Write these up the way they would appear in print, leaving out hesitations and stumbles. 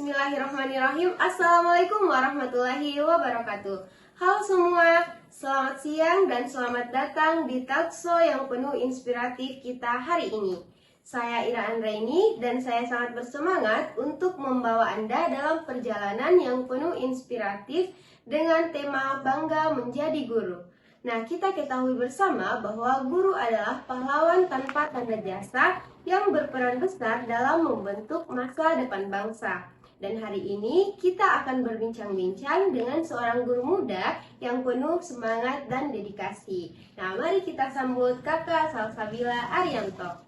Bismillahirrahmanirrahim. Assalamualaikum warahmatullahi wabarakatuh. Halo semua, selamat siang dan selamat datang di talkshow yang penuh inspiratif kita hari ini. Saya Ira Andraini dan saya sangat bersemangat untuk membawa Anda dalam perjalanan yang penuh inspiratif dengan tema Bangga Menjadi Guru. Nah, kita ketahui bersama bahwa guru adalah pahlawan tanpa tanda jasa yang berperan besar dalam membentuk masa depan bangsa. Dan hari ini kita akan berbincang-bincang dengan seorang guru muda yang penuh semangat dan dedikasi. Nah, mari kita sambut Kakak Salsabila Arianto.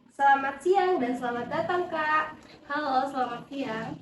Selamat siang dan selamat datang, Kak. Halo, selamat siang.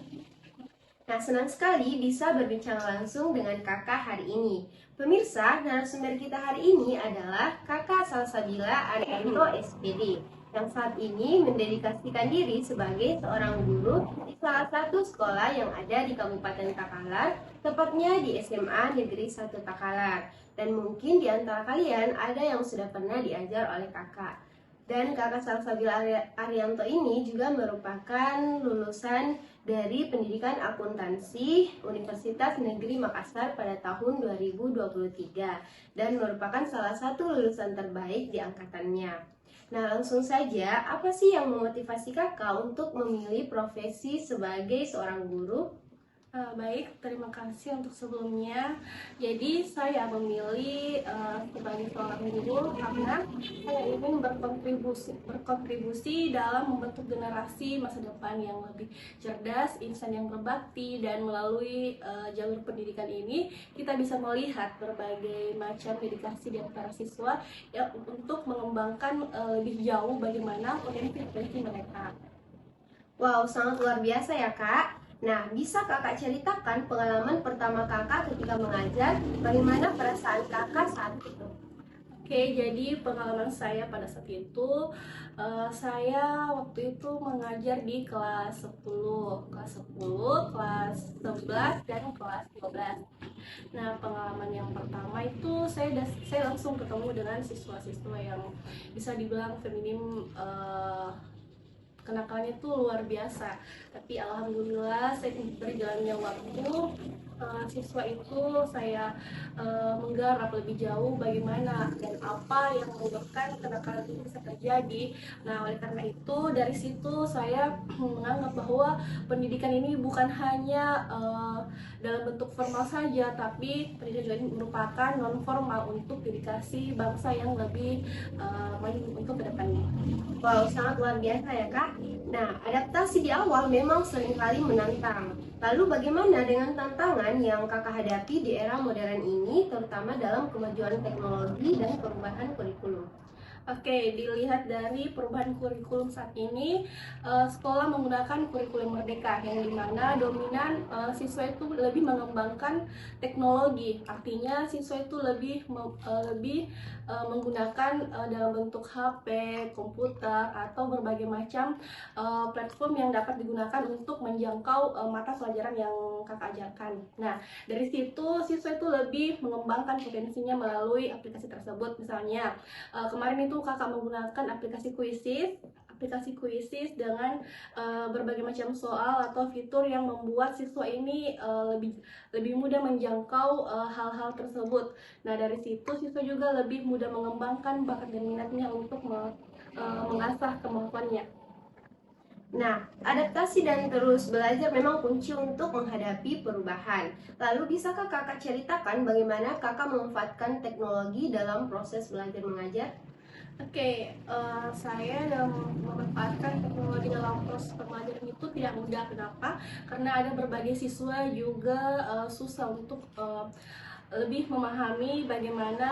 Nah, senang sekali bisa berbincang langsung dengan Kakak hari ini. Pemirsa, narasumber kita hari ini adalah Kakak Salsabila Arianto SPD yang saat ini mendedikasikan diri sebagai seorang guru di salah satu sekolah yang ada di Kabupaten Takalar, tepatnya di SMA Negeri 1 Takalar. Dan mungkin di antara kalian ada yang sudah pernah diajar oleh Kakak. Dan Kakak Salsabila Arianto ini juga merupakan lulusan dari Pendidikan Akuntansi Universitas Negeri Makassar pada tahun 2023 dan merupakan salah satu lulusan terbaik di angkatannya. Nah, langsung saja, apa sih yang memotivasi Kakak untuk memilih profesi sebagai seorang guru? Baik, terima kasih untuk sebelumnya. Jadi saya memilih sebagai seorang guru karena saya ingin berkontribusi dalam membentuk generasi masa depan yang lebih cerdas, insan yang berbakti, dan melalui jalur pendidikan ini kita bisa melihat berbagai macam dedikasi di antara siswa ya, untuk mengembangkan lebih jauh bagaimana potensi mereka. Wow, sangat luar biasa ya, Kak. Nah, bisa Kakak ceritakan pengalaman pertama Kakak ketika mengajar, bagaimana perasaan Kakak saat itu? Oke, jadi pengalaman saya pada saat itu, saya waktu itu mengajar di kelas 10, kelas 11, dan kelas 12. Nah, pengalaman yang pertama itu saya langsung ketemu dengan siswa-siswa yang bisa dibilang feminim, kenakalannya itu luar biasa. Tapi alhamdulillah saya berjalannya waktu, siswa itu saya menggarap lebih jauh bagaimana dan apa yang menyebabkan kenakalan itu bisa terjadi. Nah, oleh karena itu dari situ saya menganggap bahwa pendidikan ini bukan hanya dalam bentuk formal saja, tapi pendidikan juga ini merupakan non formal untuk dedikasi bangsa yang lebih maju untuk kedepannya. Wow, sangat luar biasa ya, Kak. Nah, adaptasi di awal memang seringkali menantang. Lalu bagaimana dengan tantangan yang Kakak hadapi di era modern ini, terutama dalam kemajuan teknologi dan perubahan kurikulum? Oke, dilihat dari perubahan kurikulum saat ini, sekolah menggunakan kurikulum merdeka yang dimana dominan siswa itu lebih mengembangkan teknologi. Artinya siswa itu lebih menggunakan dalam bentuk HP, komputer, atau berbagai macam platform yang dapat digunakan untuk menjangkau mata pelajaran yang Kakak ajarkan. Nah, dari situ siswa itu lebih mengembangkan potensinya melalui aplikasi tersebut. Misalnya, kemarin itu Kakak menggunakan aplikasi Quizzes dengan berbagai macam soal atau fitur yang membuat siswa ini lebih mudah menjangkau hal-hal tersebut. Nah, dari situ siswa juga lebih mudah mengembangkan bakat dan minatnya untuk mengasah kemampuannya. Nah, adaptasi dan terus belajar memang kunci untuk menghadapi perubahan. Lalu bisakah Kakak ceritakan bagaimana Kakak memanfaatkan teknologi dalam proses belajar mengajar? Oke, saya dalam memanfaatkan teknologi dalam proses pembelajaran itu tidak mudah. Kenapa? Karena ada berbagai siswa juga susah untuk lebih memahami bagaimana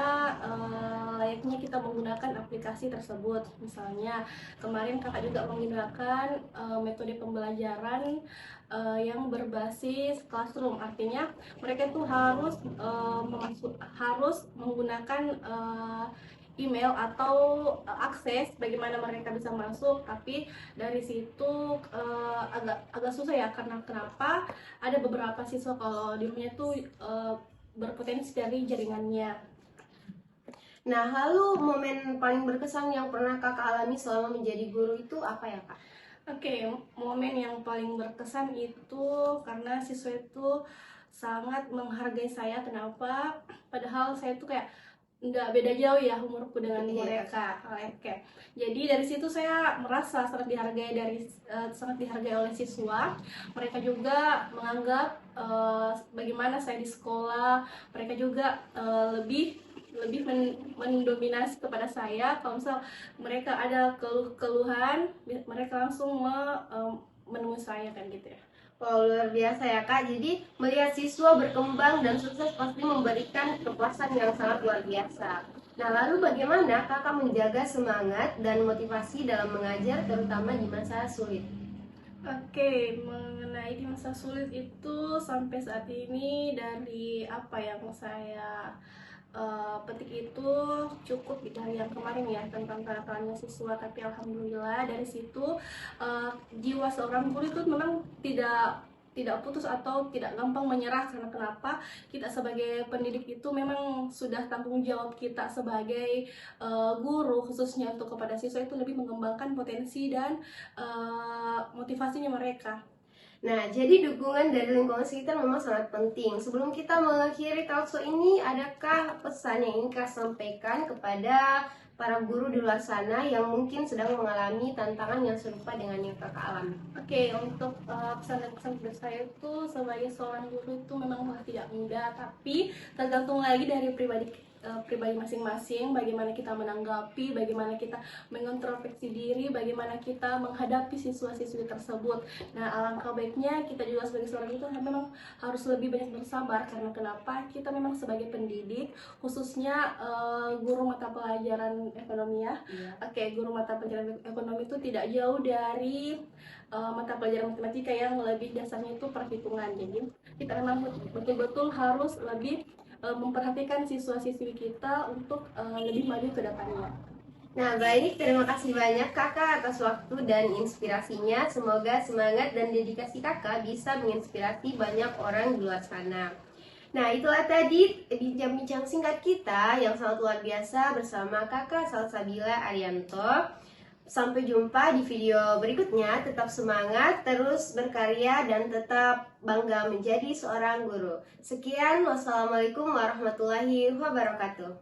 layaknya kita menggunakan aplikasi tersebut. Misalnya, kemarin Kakak juga menggunakan metode pembelajaran yang berbasis classroom. Artinya, mereka itu harus menggunakan email atau akses bagaimana mereka bisa masuk, tapi dari situ agak susah ya, karena kenapa ada beberapa siswa kalau di rumahnya tuh berpotensi dari jaringannya. Nah, lalu momen paling berkesan yang pernah Kakak alami selama menjadi guru itu apa ya, Kak? Oke, momen yang paling berkesan itu karena siswa itu sangat menghargai saya. Kenapa? Padahal saya tuh kayak nggak beda jauh ya umurku dengan Iya. mereka. Oke. Jadi dari situ saya merasa sangat dihargai oleh siswa. Mereka juga menganggap bagaimana saya di sekolah. Mereka juga lebih lebih mendominasi kepada saya. Kalau misal mereka ada keluhan, mereka langsung menemui saya kan gitu ya. Wow, luar biasa ya Kak. Jadi melihat siswa berkembang dan sukses pasti memberikan kepuasan yang sangat luar biasa. Nah, lalu bagaimana Kakak menjaga semangat dan motivasi dalam mengajar terutama di masa sulit? Oke, mengenai di masa sulit itu sampai saat ini dari apa yang saya petik itu cukup dari yang kemarin ya tentang kenakalannya siswa, tapi alhamdulillah dari situ jiwa seorang guru itu memang tidak putus atau tidak gampang menyerah. Karena kenapa, kita sebagai pendidik itu memang sudah tanggung jawab kita sebagai guru, khususnya untuk kepada siswa itu lebih mengembangkan potensi dan motivasinya mereka. Nah, jadi dukungan dari lingkungan sekitar memang sangat penting. Sebelum kita mengakhiri talkshow ini, adakah pesan yang ingin Kak sampaikan kepada para guru di luar sana yang mungkin sedang mengalami tantangan yang serupa dengan yang Kakak alami? Oke, untuk pesan dan pesan dari saya itu sebagai seorang guru itu memang tidak mudah, tapi tergantung lagi dari pribadi masing-masing, bagaimana kita menanggapi, bagaimana kita mengintrospeksi diri, bagaimana kita menghadapi siswa-siswi tersebut. Nah, alangkah baiknya kita juga sebagai seorang guru memang harus lebih banyak bersabar. Karena kenapa? Kita memang sebagai pendidik, khususnya guru mata pelajaran ekonomi ya. Iya. Oke, guru mata pelajaran ekonomi itu tidak jauh dari mata pelajaran matematika yang lebih dasarnya itu perhitungan. Jadi kita memang betul-betul harus lebih memperhatikan siswa-siswi kita untuk lebih maju ke depannya. Nah, baik, terima kasih banyak Kakak atas waktu dan inspirasinya. Semoga semangat dan dedikasi Kakak bisa menginspirasi banyak orang di luar sana. Nah, itulah tadi bincang-bincang singkat kita yang sangat luar biasa bersama Kakak Salsabila Arianto. Sampai jumpa di video berikutnya. Tetap semangat, terus berkarya, dan tetap bangga menjadi seorang guru. Sekian, wassalamualaikum warahmatullahi wabarakatuh.